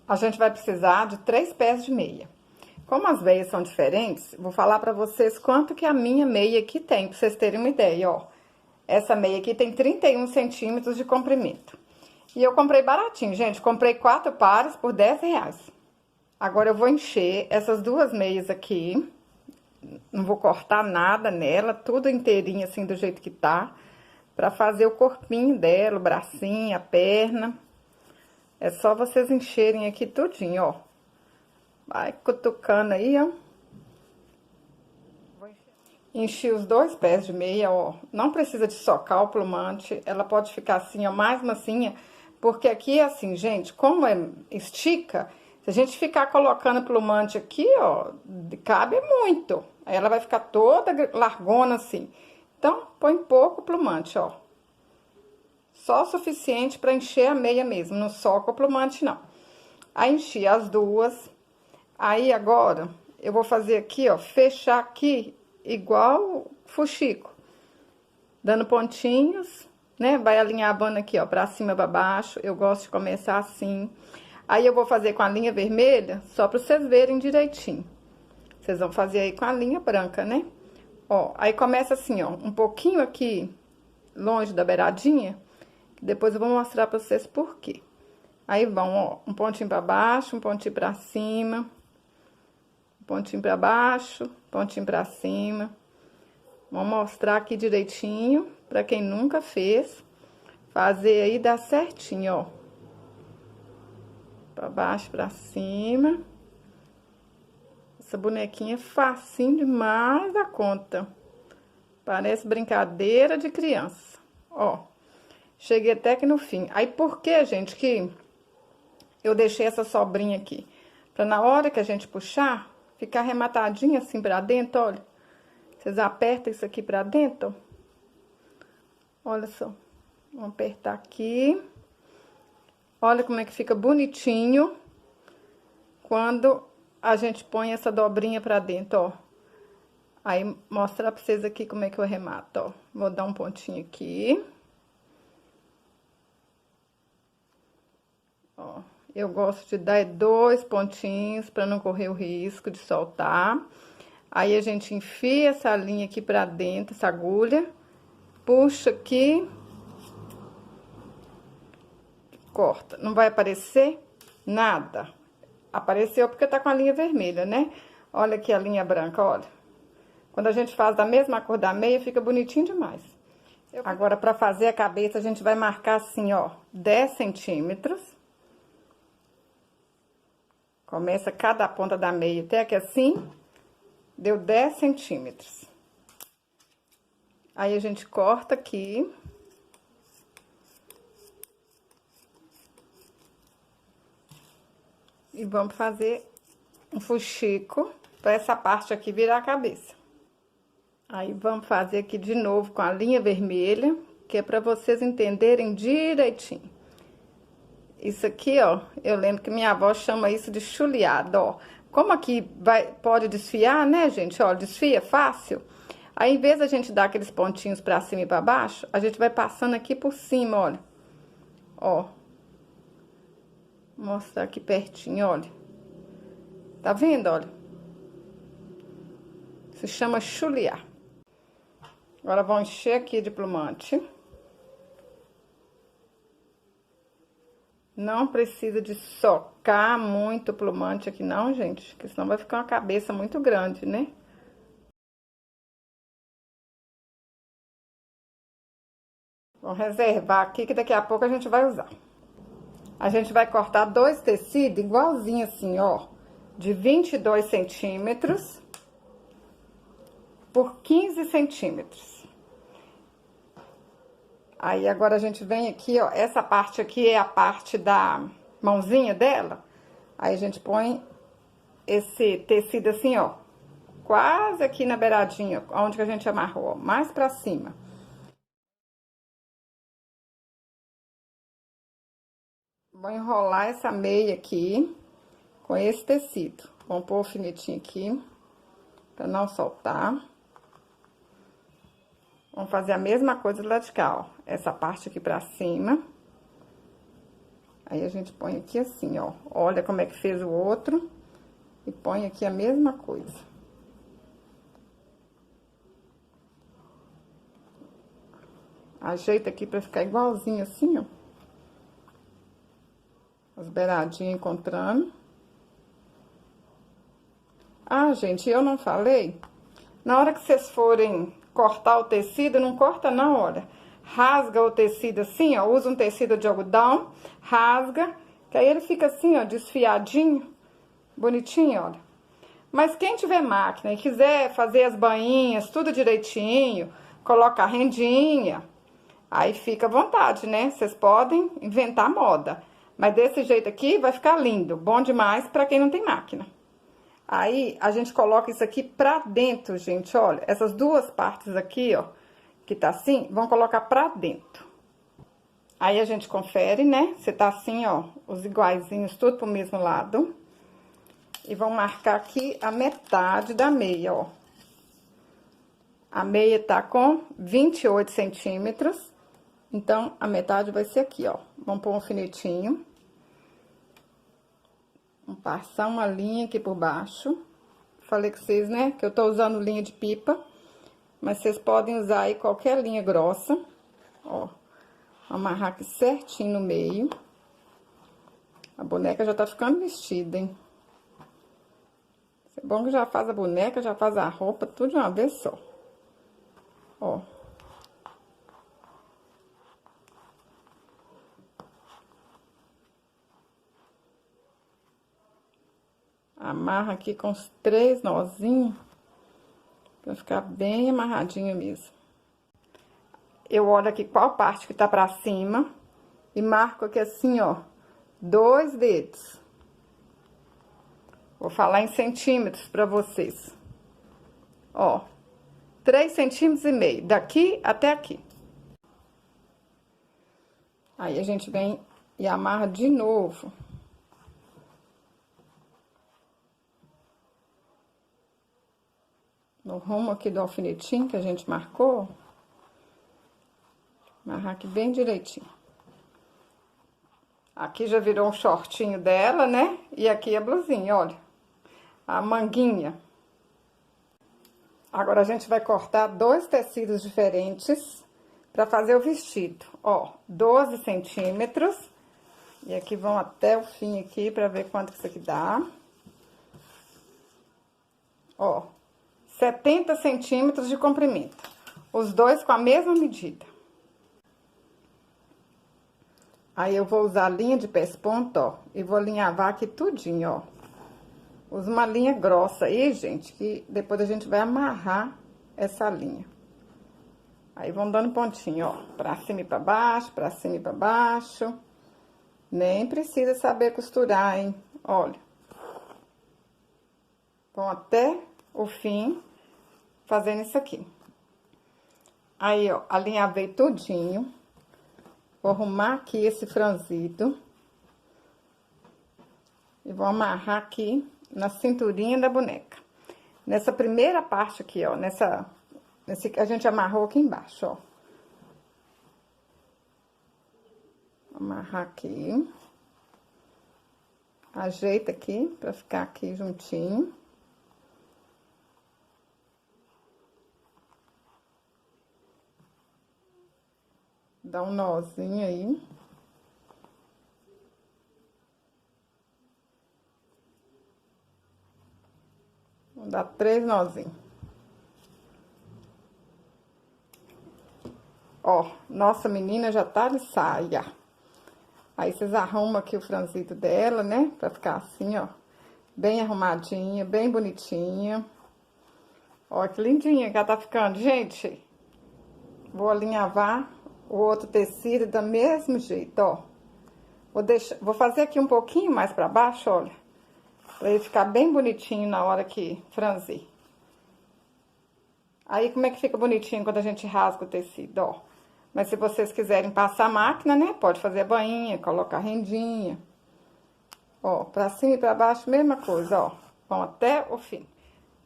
a gente vai precisar de 3 pés de meia. Como as veias são diferentes, vou falar pra vocês quanto que a minha meia aqui tem, pra vocês terem uma ideia, ó. Essa meia aqui tem 31 centímetros de comprimento. E eu comprei baratinho, gente, comprei 4 pares por R$10. Agora eu vou encher essas duas meias aqui, não vou cortar nada nela, tudo inteirinho assim do jeito que tá, pra fazer o corpinho dela, o bracinho, a perna. É só vocês encherem aqui tudinho, ó. Vai cutucando aí, ó. Enchi os 2 pés de meia, ó. Não precisa de socar o plumante, ela pode ficar assim, ó, mais massinha, porque aqui é assim, gente, como estica, se a gente ficar colocando plumante aqui, ó, cabe muito. Aí ela vai ficar toda largona assim. Então, põe pouco plumante, ó. Só o suficiente para encher a meia mesmo, não soca o plumante, não. Aí, enchi as duas. Aí, agora, eu vou fazer aqui, ó, fechar aqui igual fuxico. Dando pontinhos, né? Vai alinhavando aqui, ó, pra cima e pra baixo. Eu gosto de começar assim. Aí, eu vou fazer com a linha vermelha, só pra vocês verem direitinho. Vocês vão fazer aí com a linha branca, né? Ó, aí começa assim, ó, um pouquinho aqui, longe da beiradinha. Depois eu vou mostrar pra vocês por quê. Aí vão, ó, um pontinho pra baixo, um pontinho pra cima. Um pontinho pra baixo, pontinho pra cima. Vou mostrar aqui direitinho, pra quem nunca fez. Fazer aí dá certinho, ó. Pra baixo, pra cima. Essa bonequinha é facinho demais da conta. Parece brincadeira de criança, ó. Cheguei até aqui no fim. Aí, por que, gente, que eu deixei essa sobrinha aqui? Pra na hora que a gente puxar, ficar arrematadinha assim pra dentro, olha. Vocês apertam isso aqui pra dentro, ó. Olha só. Vamos apertar aqui. Olha como é que fica bonitinho quando a gente põe essa dobrinha pra dentro, ó. Aí, mostrar pra vocês aqui como é que eu arremato, ó. Vou dar um pontinho aqui. Ó, eu gosto de dar 2 pontinhos pra não correr o risco de soltar. Aí, a gente enfia essa linha aqui pra dentro, essa agulha. Puxa aqui. Corta. Não vai aparecer nada. Apareceu porque tá com a linha vermelha, né? Olha aqui a linha branca, olha. Quando a gente faz da mesma cor da meia, fica bonitinho demais. Agora, pra fazer a cabeça, a gente vai marcar assim, ó, 10 centímetros. Começa cada ponta da meia até aqui assim, deu 10 centímetros. Aí, a gente corta aqui. E vamos fazer um fuxico pra essa parte aqui virar a cabeça. Aí, vamos fazer aqui de novo com a linha vermelha, que é pra vocês entenderem direitinho. Isso aqui, ó, eu lembro que minha avó chama isso de chuleado, ó. Como aqui pode desfiar, né, gente? Ó, desfia fácil. Aí, em vez da gente dar aqueles pontinhos pra cima e pra baixo, a gente vai passando aqui por cima, olha. Ó. Vou mostrar aqui pertinho, olha. Tá vendo, olha? Se chama chulear. Agora, vou encher aqui de plumante. Não precisa de socar muito plumante aqui não, gente, porque senão vai ficar uma cabeça muito grande, né? Vamos reservar aqui que daqui a pouco a gente vai usar. A gente vai cortar 2 tecidos igualzinho assim, ó, de 22 centímetros por 15 centímetros. Aí, agora a gente vem aqui, ó, essa parte aqui é a parte da mãozinha dela. Aí, a gente põe esse tecido assim, ó, quase aqui na beiradinha, onde que a gente amarrou, ó, mais pra cima. Vou enrolar essa meia aqui com esse tecido. Vamos pôr o alfinetinho aqui, pra não soltar. Vamos fazer a mesma coisa do lado de cá, ó. Essa parte aqui pra cima. Aí a gente põe aqui assim, ó. Olha como é que fez o outro. E põe aqui a mesma coisa. Ajeita aqui pra ficar igualzinho assim, ó. As beiradinhas encontrando. Ah, gente, eu não falei? Na hora que vocês forem cortar o tecido, não corta na hora. Rasga o tecido assim, ó. Usa um tecido de algodão, rasga, que aí ele fica assim, ó, desfiadinho, bonitinho, olha. Mas quem tiver máquina e quiser fazer as bainhas, tudo direitinho, colocar rendinha, aí fica à vontade, né? Vocês podem inventar moda. Mas desse jeito aqui vai ficar lindo, bom demais pra quem não tem máquina. Aí, a gente coloca isso aqui pra dentro, gente, olha. Essas duas partes aqui, ó, que tá assim, vão colocar pra dentro. Aí, a gente confere, né? Se tá assim, ó, os iguaizinhos, tudo pro mesmo lado. E vão marcar aqui a metade da meia, ó. A meia tá com 28 centímetros. Então, a metade vai ser aqui, ó. Vamos pôr um alfinetinho. Vamos passar uma linha aqui por baixo. Falei com vocês, né, que eu tô usando linha de pipa. Mas vocês podem usar aí qualquer linha grossa. Ó, amarrar aqui certinho no meio. A boneca já tá ficando vestida, hein? É bom que já faz a boneca, já faz a roupa, tudo de uma vez só. Ó. Amarra aqui com os 3 nozinhos, pra ficar bem amarradinho mesmo. Eu olho aqui qual parte que tá pra cima e marco aqui assim, ó, 2 dedos. Vou falar em centímetros pra vocês. Ó, 3,5 centímetros, daqui até aqui. Aí, a gente vem e amarra de novo. No rumo aqui do alfinetinho que a gente marcou. Amarrar aqui bem direitinho. Aqui já virou um shortinho dela, né? E aqui a blusinha, olha. A manguinha. Agora, a gente vai cortar 2 tecidos diferentes pra fazer o vestido. Ó, 12 centímetros. E aqui vão até o fim aqui pra ver quanto que isso aqui dá. Ó, 70 centímetros de comprimento. Os dois com a mesma medida. Aí, eu vou usar a linha de pesponto, ó. E vou alinhavar aqui tudinho, ó. Usa uma linha grossa aí, gente, que depois a gente vai amarrar essa linha. Aí, vão dando pontinho, ó, pra cima e pra baixo, pra cima e pra baixo. Nem precisa saber costurar, hein? Olha. Vão até o fim fazendo isso aqui. Aí, ó, alinhavei tudinho. Vou arrumar aqui esse franzido. E vou amarrar aqui na cinturinha da boneca. Nessa primeira parte aqui, ó, nesse que a gente amarrou aqui embaixo, ó. Amarrar aqui. Ajeita aqui, pra ficar aqui juntinho. Dá um nozinho aí. Vou dar 3 nozinhos. Ó, nossa menina já tá de saia. Aí, vocês arrumam aqui o franzito dela, né? Pra ficar assim, ó. Bem arrumadinha, bem bonitinha. Ó, que lindinha que ela tá ficando, gente. Vou alinhavar o outro tecido do mesmo jeito, ó. Vou fazer aqui um pouquinho mais pra baixo, olha. Pra ele ficar bem bonitinho na hora que franzir. Aí, como é que fica bonitinho quando a gente rasga o tecido, ó. Mas se vocês quiserem passar a máquina, né, pode fazer a bainha, colocar a rendinha. Ó, pra cima e pra baixo, mesma coisa, ó. Vão até o fim.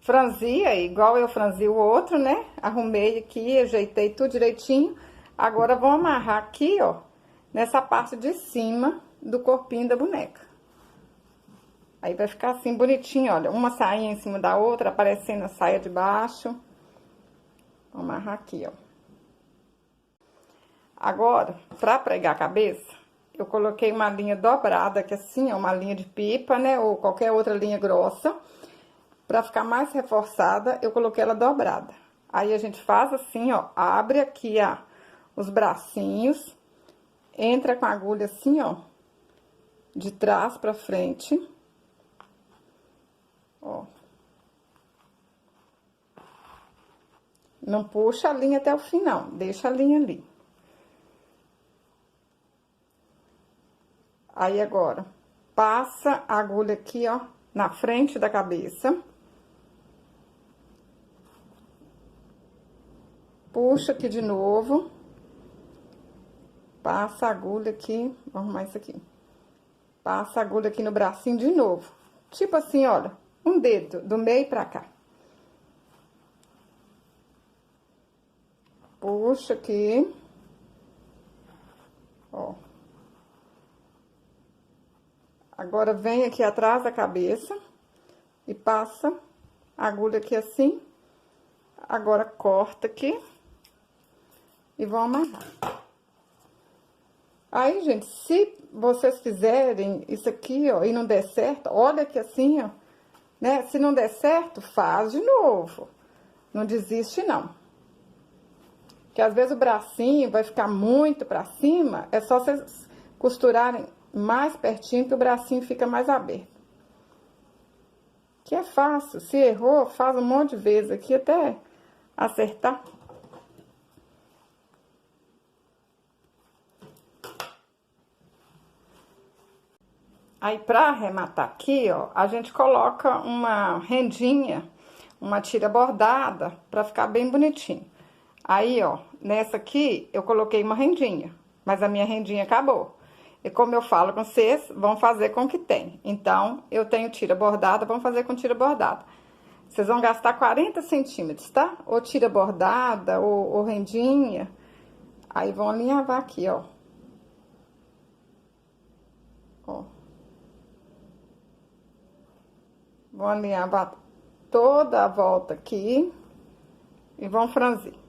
Franzi aí, igual eu franzi o outro, né? Arrumei aqui, ajeitei tudo direitinho. Agora, vou amarrar aqui, ó, nessa parte de cima do corpinho da boneca. Aí vai ficar assim bonitinho, olha, uma sainha em cima da outra, aparecendo a saia de baixo. Vou amarrar aqui, ó. Agora, pra pregar a cabeça, eu coloquei uma linha dobrada, que assim, é uma linha de pipa, né, ou qualquer outra linha grossa. Pra ficar mais reforçada, eu coloquei ela dobrada. Aí, a gente faz assim, ó, abre aqui, os bracinhos, entra com a agulha assim, ó, de trás pra frente. Ó. Não puxa a linha até o fim, não. Deixa a linha ali. Aí, agora, passa a agulha aqui, ó, na frente da cabeça. Puxa aqui de novo. Passa a agulha aqui. Vou arrumar isso aqui. Passa a agulha aqui no bracinho de novo. Tipo assim, olha, um dedo do meio pra cá. Puxa aqui. Ó. Agora, vem aqui atrás da cabeça e passa a agulha aqui assim. Agora, corta aqui e vão amarrar. Aí, gente, se vocês fizerem isso aqui, ó, e não der certo, olha aqui assim, ó, né? Se não der certo, faz de novo. Não desiste, não. Porque às vezes o bracinho vai ficar muito pra cima, é só vocês costurarem mais pertinho que o bracinho fica mais aberto. Que é fácil. Se errou, faz um monte de vezes aqui até acertar. Aí, pra arrematar aqui, ó, a gente coloca uma rendinha, uma tira bordada, pra ficar bem bonitinho. Aí, ó, nessa aqui, eu coloquei uma rendinha, mas a minha rendinha acabou. E como eu falo com vocês, vão fazer com o que tem. Então, eu tenho tira bordada, vamos fazer com tira bordada. Vocês vão gastar 40 centímetros, tá? Ou tira bordada, ou rendinha. Aí, vão alinhavar aqui, ó. Ó. Vão alinhavar toda a volta aqui. E vão franzir.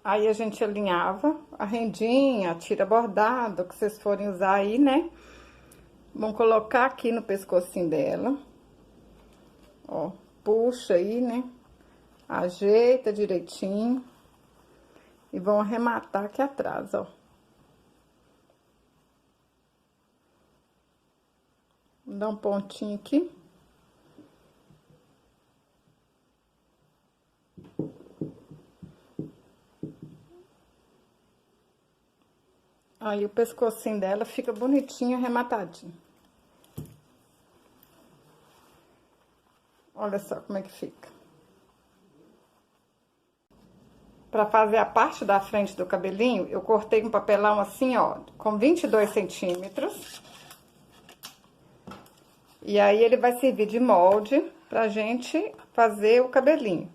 Aí, a gente alinhava a rendinha, a tira bordada, o que vocês forem usar aí, né? Vão colocar aqui no pescocinho dela. Ó, puxa aí, né? Ajeita direitinho. E vão arrematar aqui atrás, ó. Vou dar um pontinho aqui. Aí, o pescocinho dela fica bonitinho, arrematadinho. Olha só como é que fica. Pra fazer a parte da frente do cabelinho, eu cortei um papelão assim, ó, com 22 centímetros. E aí, ele vai servir de molde pra gente fazer o cabelinho.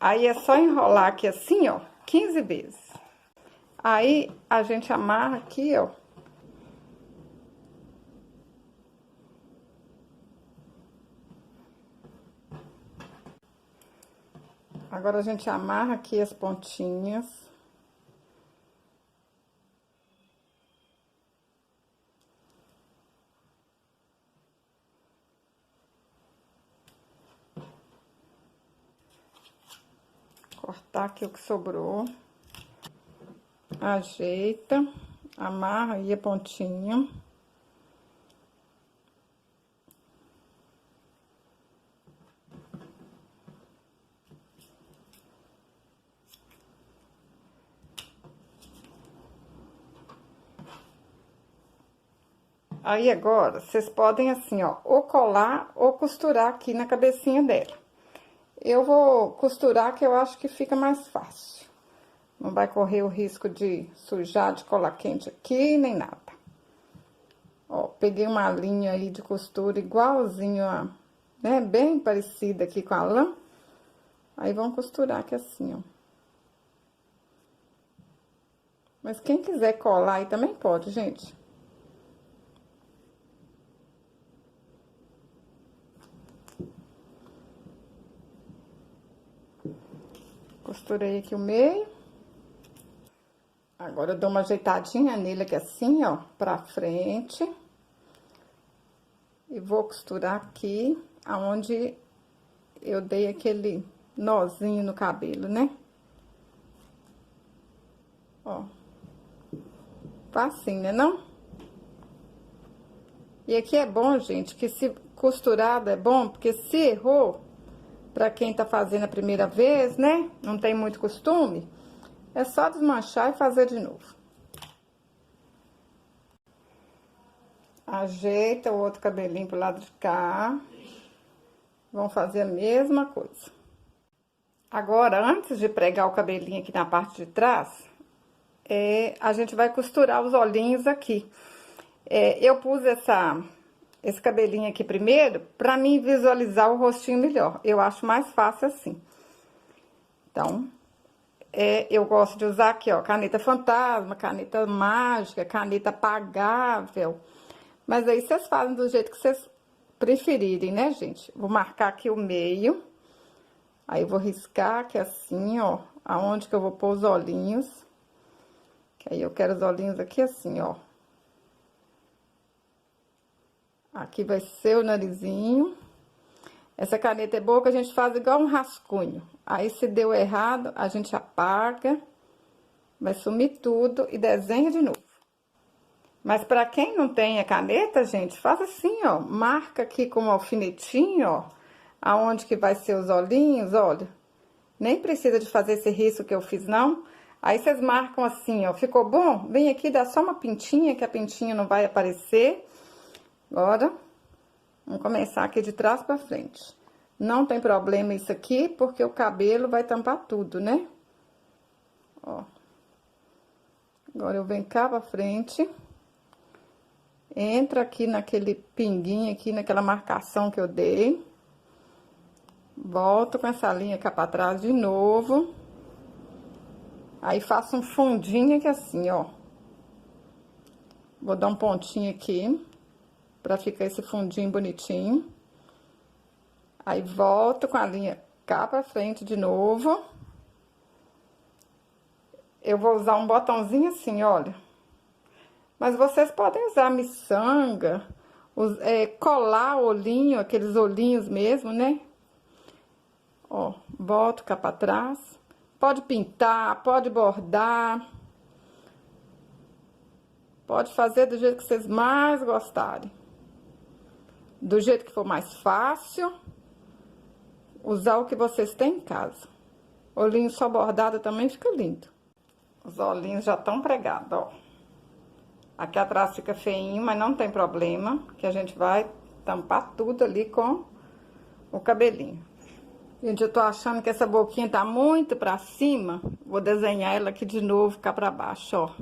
Aí, é só enrolar aqui assim, ó, 15 vezes. Aí, a gente amarra aqui, ó. Agora, a gente amarra aqui as pontinhas. Cortar aqui o que sobrou. Ajeita, amarra aí a pontinha. Aí, agora, vocês podem, assim, ó, ou colar ou costurar aqui na cabecinha dela. Eu vou costurar, que eu acho que fica mais fácil. Não vai correr o risco de sujar de cola quente aqui, nem nada. Ó, peguei uma linha aí de costura igualzinho a, né, bem parecida aqui com a lã. Aí, vamos costurar aqui assim, ó. Mas quem quiser colar aí também pode, gente. costurei aqui o meio. Agora eu dou uma ajeitadinha nele aqui assim, ó, pra frente. E vou costurar aqui, aonde eu dei aquele nozinho no cabelo, né? Ó. Facinho, né não? E aqui é bom, gente, que se costurado é bom, porque se errou, pra quem tá fazendo a primeira vez, né? Não tem muito costume, é só desmanchar e fazer de novo. Ajeita o outro cabelinho pro lado de cá. Vamos fazer a mesma coisa. Agora, antes de pregar o cabelinho aqui na parte de trás, a gente vai costurar os olhinhos aqui. Eu pus esse cabelinho aqui primeiro pra mim visualizar o rostinho melhor. Eu acho mais fácil assim. Então, eu gosto de usar aqui, ó, caneta fantasma, caneta mágica, caneta apagável. Mas aí vocês fazem do jeito que vocês preferirem, né, gente? Vou marcar aqui o meio. Aí, vou riscar aqui assim, ó, aonde que eu vou pôr os olhinhos. Que aí, eu quero os olhinhos aqui assim, ó. Aqui vai ser o narizinho. Essa caneta é boa que a gente faz igual um rascunho. Aí, se deu errado, a gente apaga. Vai sumir tudo e desenha de novo. Mas pra quem não tem a caneta, gente, faz assim, ó. Marca aqui com um alfinetinho, ó. Aonde que vai ser os olhinhos, olha. Nem precisa de fazer esse risco que eu fiz, não. Aí, vocês marcam assim, ó. Ficou bom? Vem aqui, dá só uma pintinha, que a pintinha não vai aparecer. Agora, vamos começar aqui de trás pra frente. Não tem problema isso aqui, porque o cabelo vai tampar tudo, né? Ó. Agora, eu venho cá pra frente. Entra aqui naquele pinguinho aqui, naquela marcação que eu dei. Volto com essa linha cá pra trás de novo. Aí, faço um fundinho aqui assim, ó. Vou dar um pontinho aqui, pra ficar esse fundinho bonitinho. Aí, volto com a linha cá pra frente de novo. Eu vou usar um botãozinho assim, olha. Mas vocês podem usar miçanga, colar olhinho, aqueles olhinhos mesmo, né? Ó, boto cá pra trás. Pode pintar, pode bordar. Pode fazer do jeito que vocês mais gostarem. Do jeito que for mais fácil. Usar o que vocês têm em casa. Olhinho só bordado também fica lindo. Os olhinhos já estão pregados, ó. Aqui atrás fica feinho, mas não tem problema, que a gente vai tampar tudo ali com o cabelinho. Gente, eu tô achando que essa boquinha tá muito pra cima, vou desenhar ela aqui de novo, cá pra baixo, ó.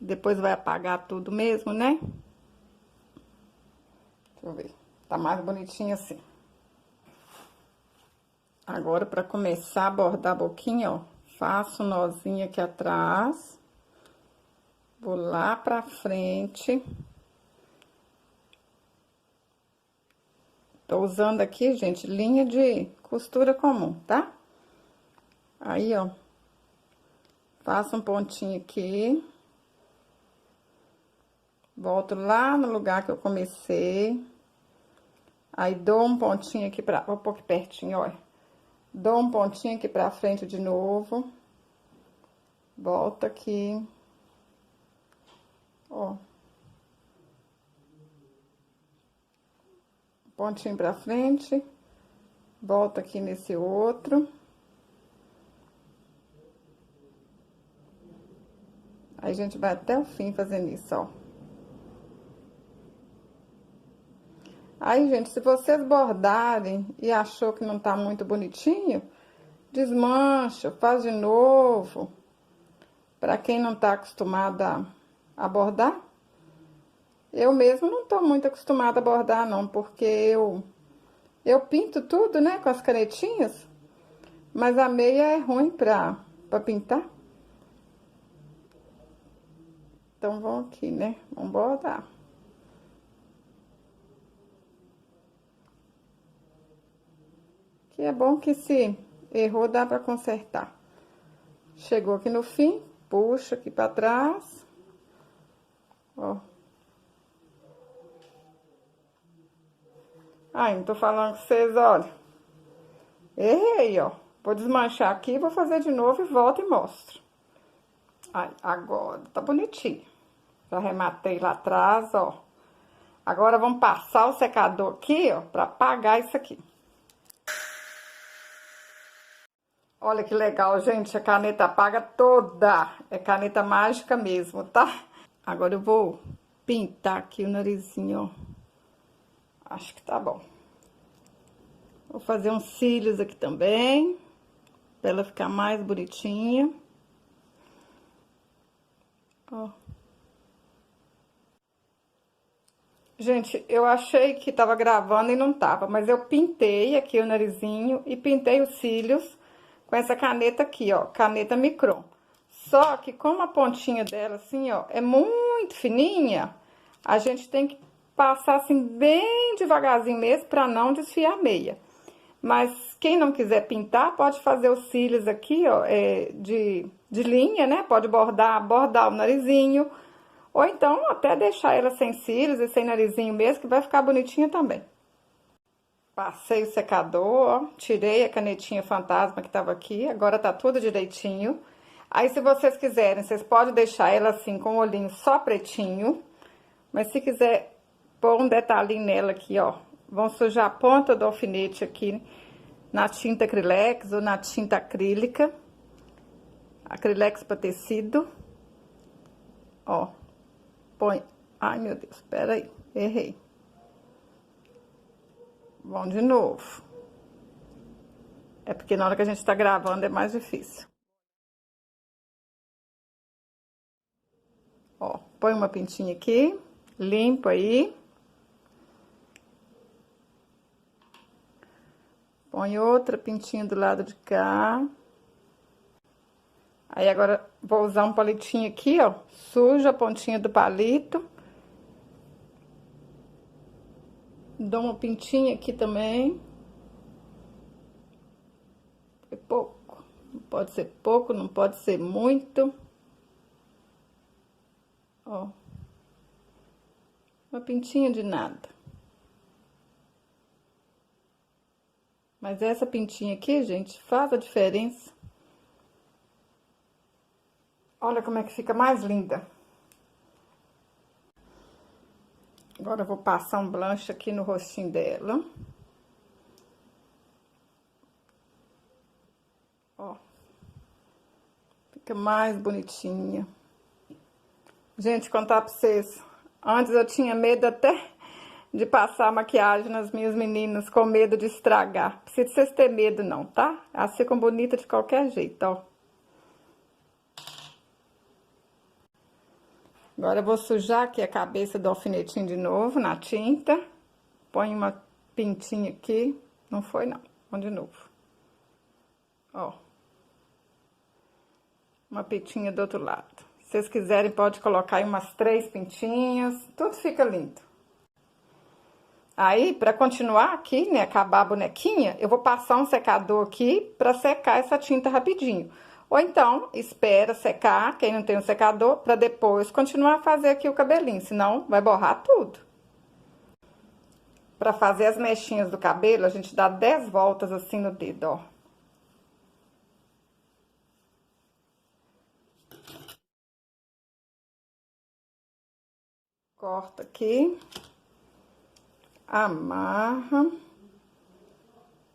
Depois vai apagar tudo mesmo, né? Deixa eu ver, tá mais bonitinho assim. Agora, pra começar a bordar a boquinha, ó, faço um nozinho aqui atrás. Vou lá pra frente. Tô usando aqui, gente, linha de costura comum, tá? Aí, ó. Faço um pontinho aqui. Volto lá no lugar que eu comecei. Aí, dou um pontinho aqui pra... Vou pôr aqui pertinho, ó. Dou um pontinho aqui pra frente de novo. Volto aqui. Ó. Pontinho pra frente. Volto aqui nesse outro. Aí, a gente vai até o fim fazendo isso, ó. Aí, gente, se vocês bordarem e achou que não tá muito bonitinho, desmancha, faz de novo. Pra quem não tá acostumada a bordar. Eu mesmo não tô muito acostumada a bordar, não, porque eu pinto tudo, né, com as canetinhas, mas a meia é ruim pra pintar. Então, vamos aqui, né, vamos bordar. Que é bom que se Errou, dá pra consertar. Chegou aqui no fim, puxa aqui pra trás. Ó. Ai, não tô falando com vocês, olha. Errei, ó. Vou desmanchar aqui, vou fazer de novo e volto e mostro. Ai, agora tá bonitinho. Já rematei lá atrás, ó. Agora vamos passar o secador aqui, ó, pra apagar isso aqui. Olha que legal, gente, a caneta apaga toda. É caneta mágica mesmo, tá? Agora eu vou pintar aqui o narizinho, ó. Acho que tá bom. Vou fazer uns cílios aqui também, pra ela ficar mais bonitinha. Ó. Gente, eu achei que tava gravando e não tava, mas eu pintei aqui o narizinho e pintei os cílios com essa caneta aqui, ó, caneta Micron. Só que como a pontinha dela, assim, ó, é muito fininha, a gente tem que passar, assim, bem devagarzinho mesmo pra não desfiar a meia. Mas quem não quiser pintar, pode fazer os cílios aqui, ó, de linha, né? Pode bordar o narizinho. Ou então, até deixar ela sem cílios e sem narizinho mesmo, que vai ficar bonitinha também. Passei o secador, ó, tirei a canetinha fantasma que tava aqui, agora tá tudo direitinho. Aí, se vocês quiserem, vocês podem deixar ela assim, com o olhinho só pretinho. Mas se quiser pôr um detalhinho nela aqui, ó, vão sujar a ponta do alfinete aqui na tinta acrylex ou na tinta acrílica. Acrylex para tecido. Ó, põe... Ai, meu Deus, espera aí, errei. Vamos de novo. É porque na hora que a gente tá gravando é mais difícil. Ó, põe uma pintinha aqui, limpa aí. Põe outra pintinha do lado de cá. Aí agora vou usar um palitinho aqui, ó, suja a pontinha do palito. Dou uma pintinha aqui também. É pouco. Não pode ser pouco, não pode ser muito. Ó. Uma pintinha de nada. Mas essa pintinha aqui, gente, faz a diferença. Olha como é que fica mais linda. Agora eu vou passar um blush aqui no rostinho dela. Ó. Fica mais bonitinha. Gente, contar pra vocês. Antes eu tinha medo até de passar maquiagem nas minhas meninas, com medo de estragar. Não precisa vocês ter medo não, tá? Elas ficam bonitas de qualquer jeito, ó. Agora eu vou sujar aqui a cabeça do alfinetinho de novo na tinta. Põe uma pintinha aqui. Não foi não. Vamos de novo. Ó. Uma pintinha do outro lado. Se vocês quiserem, pode colocar aí umas 3 pintinhas. Tudo fica lindo. Aí, pra continuar aqui, né, acabar a bonequinha, eu vou passar um secador aqui pra secar essa tinta rapidinho. Ou então, espera secar, quem não tem um secador, pra depois continuar a fazer aqui o cabelinho, senão vai borrar tudo. Pra fazer as mechinhas do cabelo, a gente dá 10 voltas assim no dedo, ó. Corta aqui. Amarra.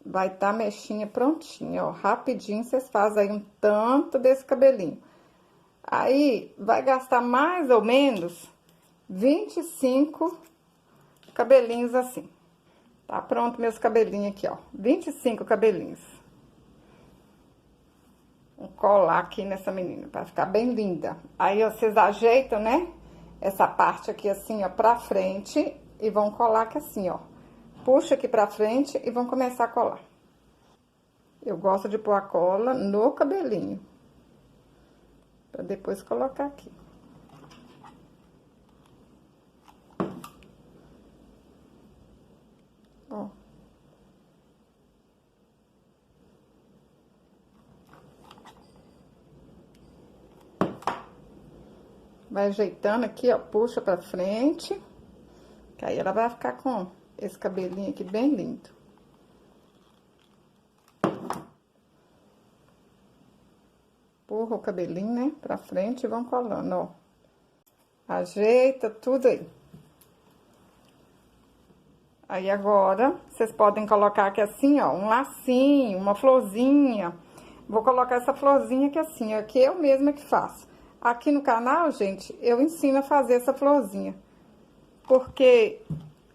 Vai tá a mechinha prontinha, ó. Rapidinho vocês fazem aí um tanto desse cabelinho. Aí, vai gastar mais ou menos 25 cabelinhos assim. Tá pronto meus cabelinhos aqui, ó. 25 cabelinhos. Vou colar aqui nessa menina, pra ficar bem linda. Aí, ó, vocês ajeitam, né? Essa parte aqui assim, ó, pra frente. E vão colar aqui assim, ó. Puxa aqui pra frente e vão começar a colar. Eu gosto de pôr a cola no cabelinho. Pra depois colocar aqui. Ó. Vai ajeitando aqui, ó, puxa pra frente. Que aí ela vai ficar com esse cabelinho aqui bem lindo. Empurra o cabelinho, né, pra frente e vão colando, ó. Ajeita tudo aí. Aí agora, vocês podem colocar aqui assim, ó, um lacinho, uma florzinha. Vou colocar essa florzinha aqui assim, ó, que eu mesma que faço. Aqui no canal, gente, eu ensino a fazer essa florzinha. Porque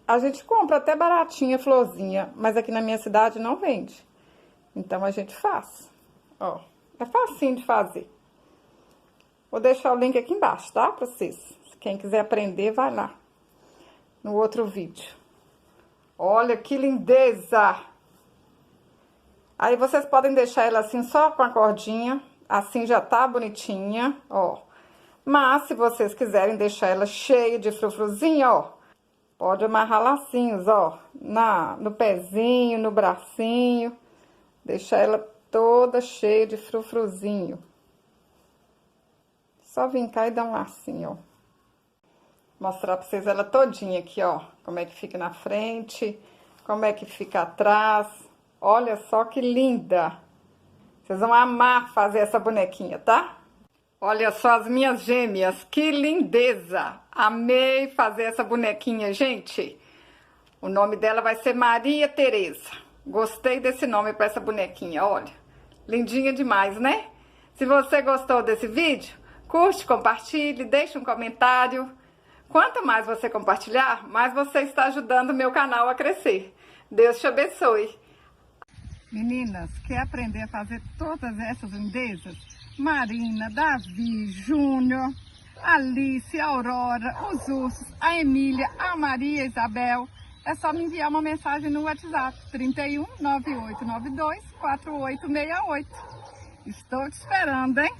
a gente compra até baratinha florzinha, mas aqui na minha cidade não vende. Então, a gente faz, ó. É facinho de fazer. Vou deixar o link aqui embaixo, tá? Pra vocês. Quem quiser aprender, vai lá. No outro vídeo. Olha que lindeza! Aí, vocês podem deixar ela assim, só com a cordinha. Assim já tá bonitinha, ó. Mas, se vocês quiserem deixar ela cheia de frufruzinho, ó. Pode amarrar lacinhos, ó. No pezinho, no bracinho. Deixar ela toda cheia de frufruzinho. Só vir cá e dar um lacinho, ó. Mostrar pra vocês ela todinha aqui, ó. Como é que fica na frente, como é que fica atrás. Olha só que linda. Vocês vão amar fazer essa bonequinha, tá? Olha só as minhas gêmeas, que lindeza. Amei fazer essa bonequinha, gente. O nome dela vai ser Maria Tereza. Gostei desse nome pra essa bonequinha, olha. Lindinha demais, né? Se você gostou desse vídeo, curte, compartilhe, deixe um comentário. Quanto mais você compartilhar, mais você está ajudando o meu canal a crescer. Deus te abençoe. Meninas, quer aprender a fazer todas essas lindezas? Marina, Davi, Júnior, Alice, Aurora, os ursos, a Emília, a Maria Isabel. É só me enviar uma mensagem no WhatsApp, 31 9892 4868. Estou te esperando, hein?